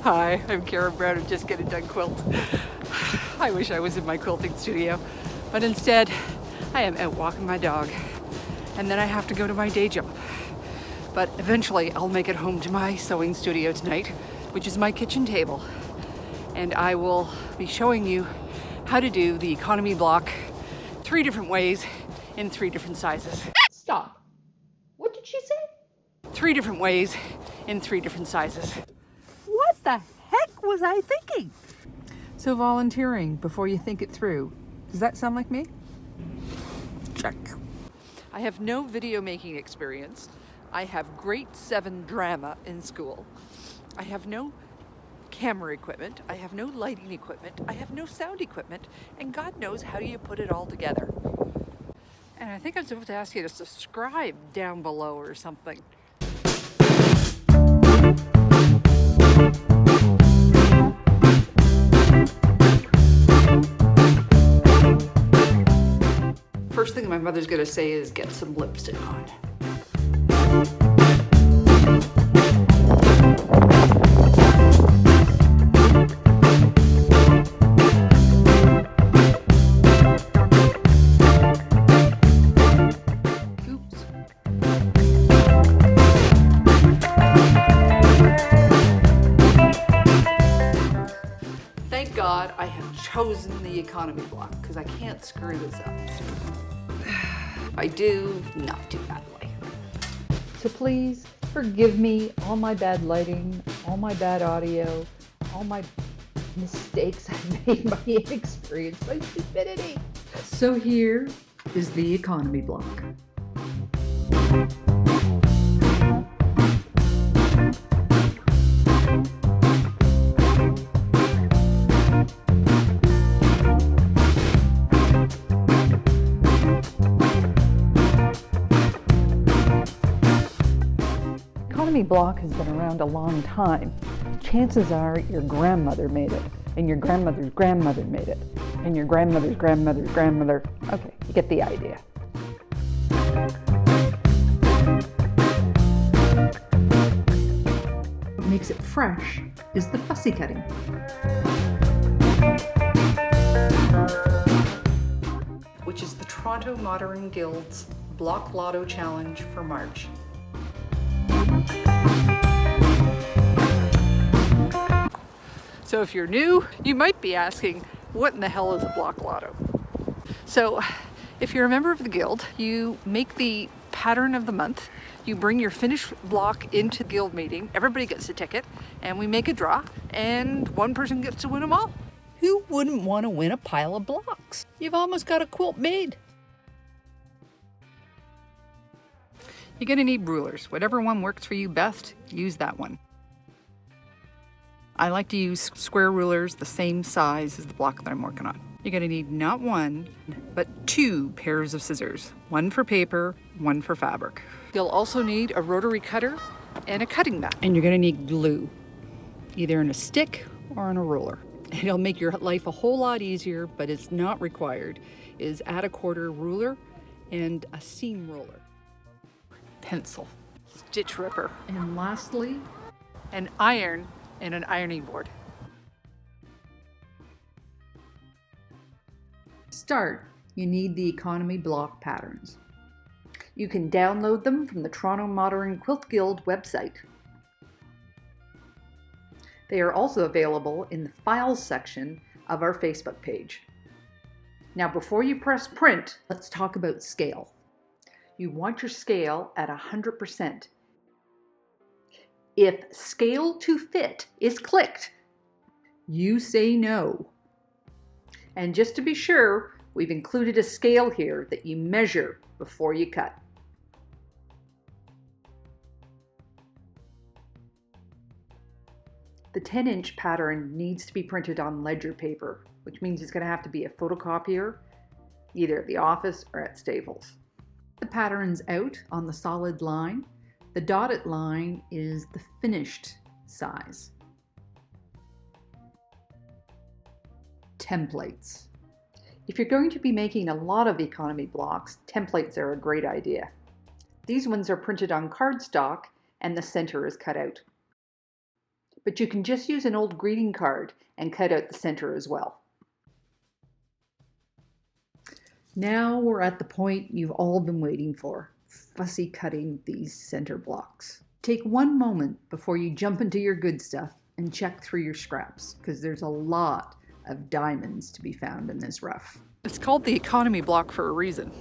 Hi, I'm Karen Brown. I'm just getting done quilt. I wish I was in my quilting studio, but instead I am out walking my dog, and then I have to go to my day job. But eventually I'll make it home to my sewing studio tonight, which is my kitchen table, and I will be showing you how to do the economy block 3 different ways in 3 different sizes. Stop. What did she say? 3 different ways in 3 different sizes. What the heck was I thinking? So volunteering before you think it through. Does that sound like me? Check. I have no video making experience. I have grade 7 drama in school. I have no camera equipment. I have no lighting equipment. I have no sound equipment. And God knows how you put it all together. And I think I'm supposed to ask you to subscribe down below or something. First thing my mother's gonna say is get some lipstick on. Oops. Thank God I have chosen the economy block because I can't screw this up. I do not do badly. So please forgive me all my bad lighting, all my bad audio, all my mistakes I've made, my inexperience, my stupidity. So here is the economy block. Economy block has been around a long time. Chances are your grandmother made it, and your grandmother's grandmother made it, and your grandmother's grandmother's grandmother. Okay, you get the idea. What makes it fresh is the fussy cutting. Which is the Toronto Modern Guild's Block Lotto Challenge for March. So if you're new, you might be asking, what in the hell is a block lotto? So if you're a member of the guild, you make the pattern of the month, you bring your finished block into the guild meeting, everybody gets a ticket, and we make a draw, and one person gets to win them all. Who wouldn't want to win a pile of blocks? You've almost got a quilt made. You're gonna need rulers. Whatever one works for you best, use that one. I like to use square rulers the same size as the block that I'm working on. You're gonna need not 1, but 2 pairs of scissors. 1 for paper, 1 for fabric. You'll also need a rotary cutter and a cutting mat. And you're gonna need glue, either in a stick or on a roller. It'll make your life a whole lot easier, but it's not required, is add a quarter ruler and a seam roller. Pencil, stitch ripper, and lastly, an iron and an ironing board. To start, you need the economy block patterns. You can download them from the Toronto Modern Quilt Guild website. They are also available in the files section of our Facebook page. Now before you press print, let's talk about scale. You want your scale at 100%. If scale to fit is clicked, you say no. And just to be sure, we've included a scale here that you measure before you cut. The 10-inch pattern needs to be printed on ledger paper, which means it's going to have to be a photocopier, either at the office or at Staples. The pattern's out on the solid line. The dotted line is the finished size. Templates. If you're going to be making a lot of economy blocks, templates are a great idea. These ones are printed on cardstock and the center is cut out. but you can just use an old greeting card and cut out the center as well. Now we're at the point you've all been waiting for, fussy cutting these center blocks. Take one moment before you jump into your good stuff and check through your scraps, because there's a lot of diamonds to be found in this rough. It's called the economy block for a reason.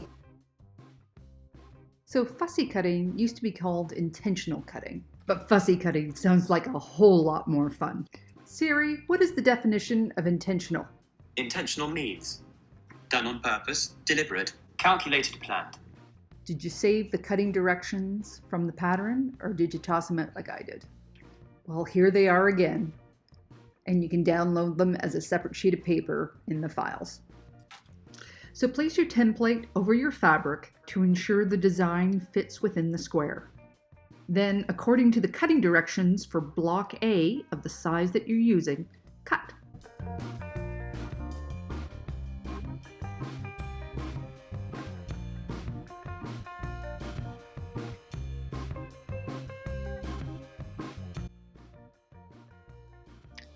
So fussy cutting used to be called intentional cutting, but fussy cutting sounds like a whole lot more fun. Siri, what is the definition of intentional? Intentional means done on purpose, deliberate, calculated, planned. Did you save the cutting directions from the pattern, or did you toss them out like I did? Well, here they are again, and you can download them as a separate sheet of paper in the files. So place your template over your fabric to ensure the design fits within the square. Then, according to the cutting directions for block A of the size that you're using, cut.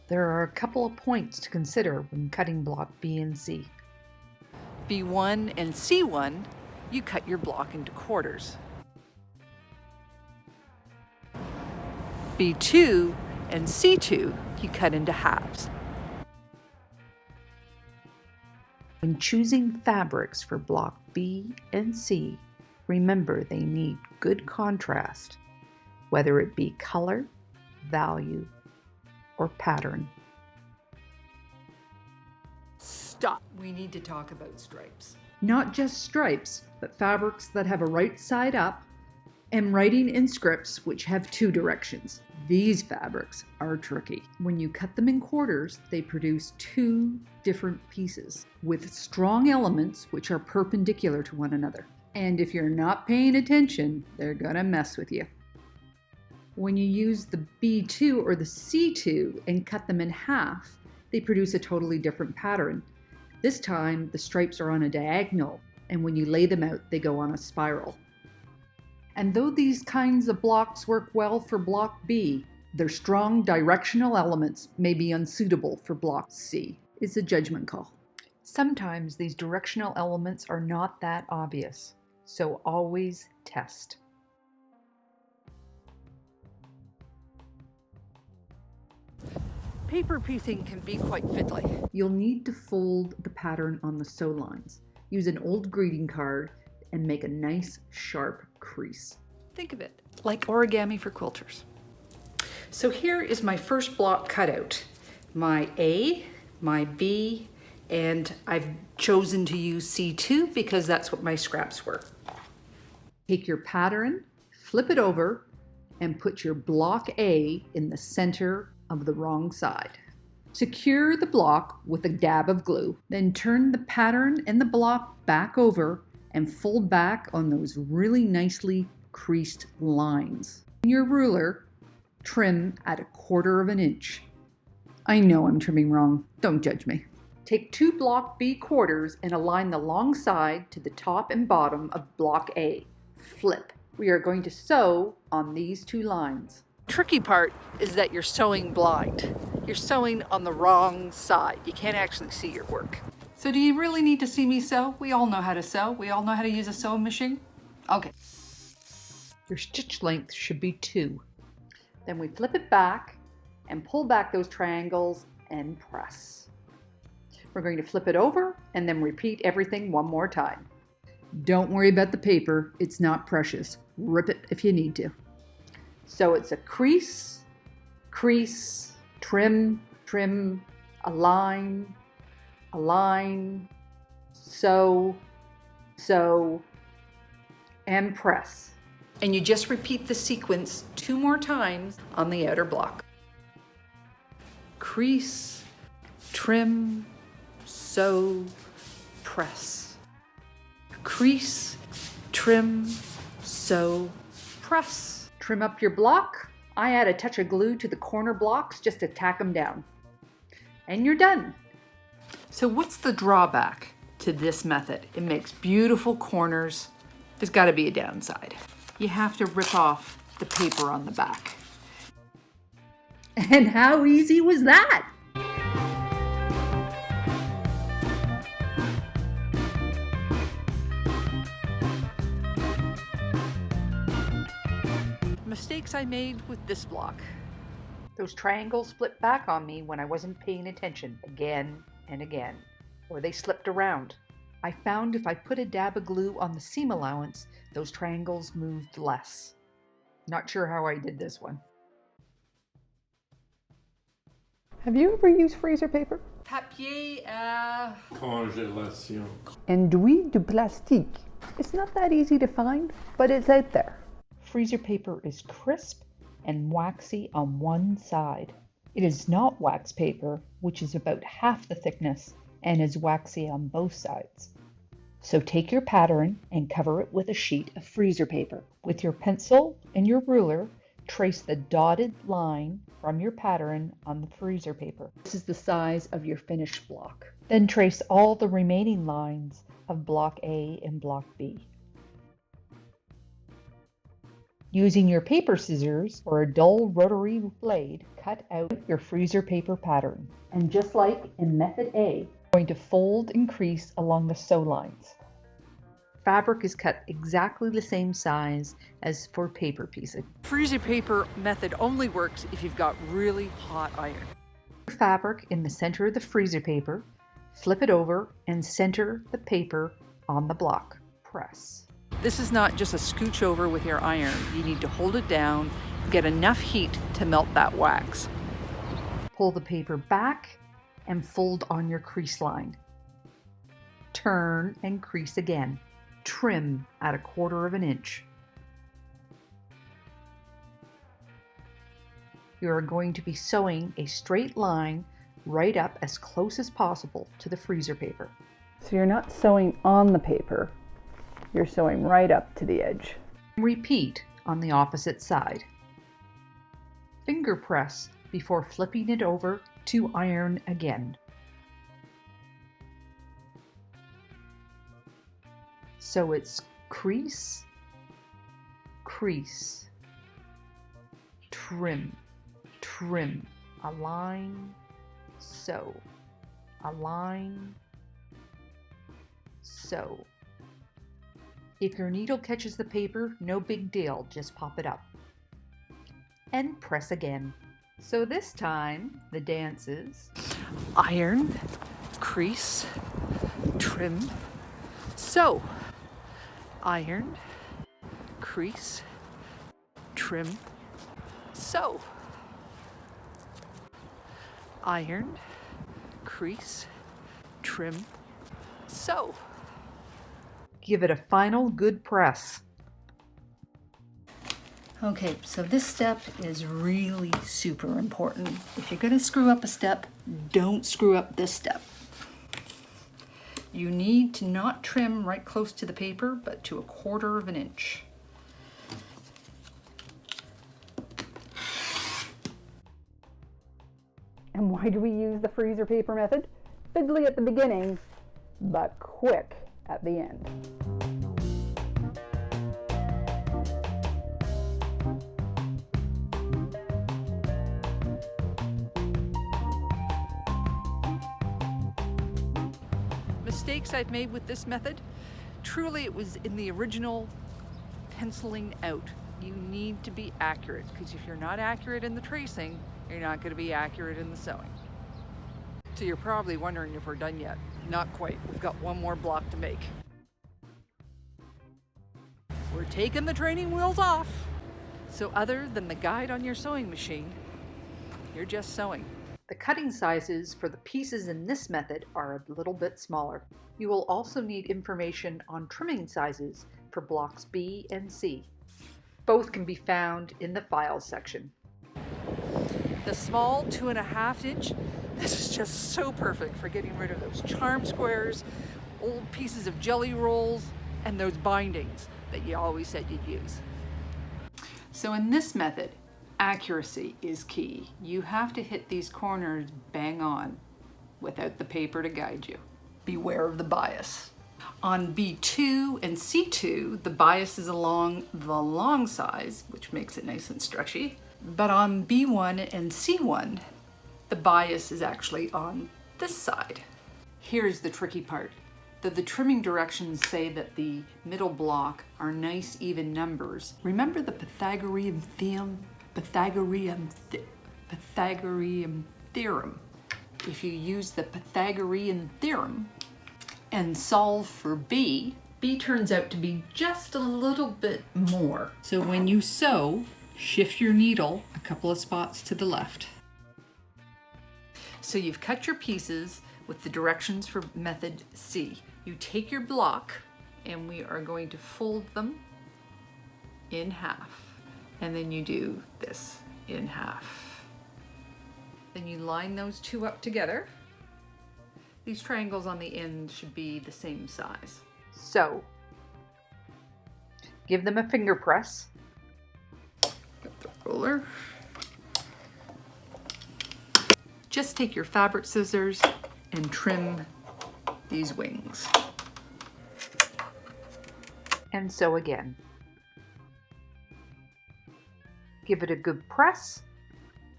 There are a couple of points to consider when cutting block B and C. B1 and C1, you cut your block into quarters. B2 and C2, you cut into halves. When choosing fabrics for block B and C, remember they need good contrast, whether it be color, value, or pattern. Stop. We need to talk about stripes. Not just stripes, but fabrics that have a right side up and writing in scripts which have two directions. These fabrics are tricky. When you cut them in quarters, they produce two different pieces with strong elements which are perpendicular to one another. And if you're not paying attention, they're gonna mess with you. When you use the B2 or the C2 and cut them in half, they produce a totally different pattern. This time, the stripes are on a diagonal, and when you lay them out, they go on a spiral. And though these kinds of blocks work well for block B, their strong directional elements may be unsuitable for block C. It's a judgment call. Sometimes these directional elements are not that obvious, so always test. Paper piecing can be quite fiddly. You'll need to fold the pattern on the sew lines. Use an old greeting card and make a nice sharp crease. Think of it like origami for quilters. So here is my first block cutout. My A, my B, and I've chosen to use C2 because that's what my scraps were. Take your pattern, flip it over, and put your block A in the center of the wrong side. Secure the block with a dab of glue, then turn the pattern and the block back over and fold back on those really nicely creased lines. In your ruler, trim at 1/4 inch. I know I'm trimming wrong, don't judge me. Take 2 block B quarters and align the long side to the top and bottom of block A. Flip. We are going to sew on these 2 lines. Tricky part is that you're sewing blind. You're sewing on the wrong side. You can't actually see your work. So do you really need to see me sew? We all know how to sew. We all know how to use a sewing machine. Okay. Your stitch length should be 2. Then we flip it back and pull back those triangles and press. We're going to flip it over and then repeat everything one more time. Don't worry about the paper, it's not precious. Rip it if you need to. So it's a crease, crease, trim, trim, align, align, sew, sew, and press. And you just repeat the sequence 2 more times on the outer block. Crease, trim, sew, press. Crease, trim, sew, press. Trim up your block. I add a touch of glue to the corner blocks just to tack them down. And you're done. So what's the drawback to this method? It makes beautiful corners. There's got to be a downside. You have to rip off the paper on the back. And how easy was that? Mistakes I made with this block. Those triangles flipped back on me when I wasn't paying attention again and again, or they slipped around. I found if I put a dab of glue on the seam allowance, those triangles moved less. Not sure how I did this one. Have you ever used freezer paper? Papier, Congélation. Enduit du plastique. It's not that easy to find, but it's out there. Freezer paper is crisp and waxy on one side. It is not wax paper, which is about half the thickness and is waxy on both sides. So take your pattern and cover it with a sheet of freezer paper. With your pencil and your ruler, trace the dotted line from your pattern on the freezer paper. This is the size of your finished block. Then trace all the remaining lines of block A and block B. Using your paper scissors or a dull rotary blade, cut out your freezer paper pattern. And just like in method A, I'm going to fold and crease along the sew lines. Fabric is cut exactly the same size as for paper piecing. freezer paper method only works if you've got really hot iron. Fabric in the center of the freezer paper, flip it over and center the paper on the block. Press. This is not just a scooch over with your iron. You need to hold it down, get enough heat to melt that wax. Pull the paper back and fold on your crease line. Turn and crease again. Trim at 1/4 inch. You are going to be sewing a straight line right up as close as possible to the freezer paper. So you're not sewing on the paper, you're sewing right up to the edge. Repeat on the opposite side. Finger press before flipping it over to iron again. So it's crease, crease, trim, trim, align, sew, align, sew. If your needle catches the paper, no big deal, just pop it up. And press again. So this time, the dance is Iron, crease, trim, sew. Iron, crease, trim, sew. Iron, crease, trim, sew. give it a final good press. Okay, so this step is really super important. If you're gonna screw up a step, don't screw up this step. You need to not trim right close to the paper, but to 1/4 inch. And why do we use the freezer paper method? Fiddly at the beginning, but quick at the end. Mistakes I've made with this method, truly it was in the original penciling out. You need to be accurate, because if you're not accurate in the tracing, you're not going to be accurate in the sewing. So you're probably wondering if we're done yet. Not quite. We've got one more block to make. We're taking the training wheels off. So other than the guide on your sewing machine, you're just sewing. The cutting sizes for the pieces in this method are a little bit smaller. You will also need information on trimming sizes for blocks B and C. Both can be found in the files section. The small 2.5 inch, this is just so perfect for getting rid of those charm squares, old pieces of jelly rolls, and those bindings that you always said you'd use. So in this method, accuracy is key. You have to hit these corners bang on without the paper to guide you. Beware of the bias. On B2 and C2, the bias is along the long size, which makes it nice and stretchy. But on B1 and C1, the bias is actually on this side. Here's the tricky part. Though the trimming directions say that the middle block are nice even numbers, remember the Pythagorean theorem? Pythagorean theorem. If you use the Pythagorean theorem and solve for B, B turns out to be just a little bit more. So when you sew, shift your needle a couple of spots to the left. So you've cut your pieces with the directions for method C. You take your block and we are going to fold them in half. And then you do this in half. Then you line those two up together. These triangles on the end should be the same size. So, give them a finger press. Get the ruler. Just take your fabric scissors and trim these wings. And sew again. Give it a good press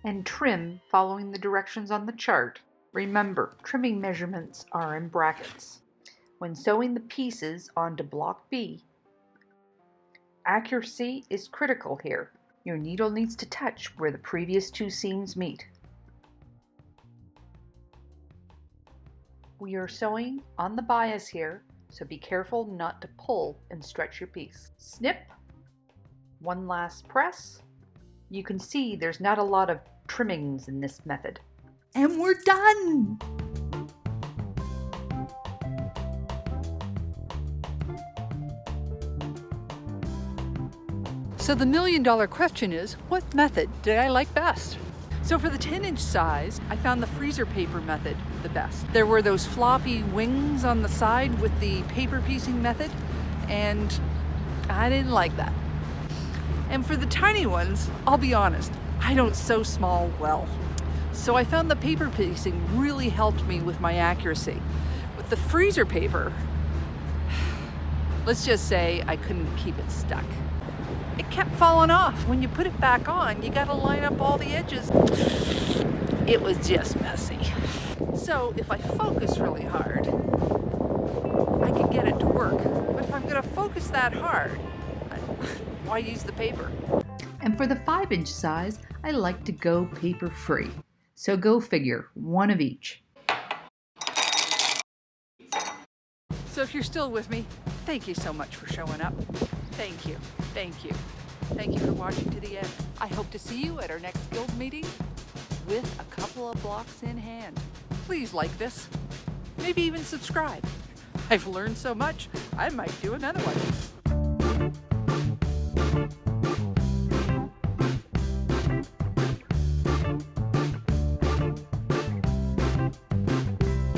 and trim following the directions on the chart. Remember, trimming measurements are in brackets. When sewing the pieces onto block B, accuracy is critical here. Your needle needs to touch where the previous two seams meet. We are sewing on the bias here, so be careful not to pull and stretch your piece. Snip, one last press. You can see there's not a lot of trimmings in this method. And we're done! So the million-dollar question is, what method did I like best? So for the 10-inch size, I found the freezer paper method the best. There were those floppy wings on the side with the paper piecing method, and I didn't like that. And for the tiny ones, I'll be honest, I don't sew small well. So I found the paper piecing really helped me with my accuracy. With the freezer paper, let's just say I couldn't keep it stuck. It kept falling off. When you put it back on, you gotta line up all the edges. It was just messy. So if I focus really hard, I can get it to work. But if I'm gonna focus that hard, why use the paper? And for the 5-inch size, I like to go paper free. So go figure, one of each. So if you're still with me, thank you so much for showing up. Thank you, thank you. Thank you for watching to the end. I hope to see you at our next guild meeting with a couple of blocks in hand. Please like this, maybe even subscribe. I've learned so much, I might do another one.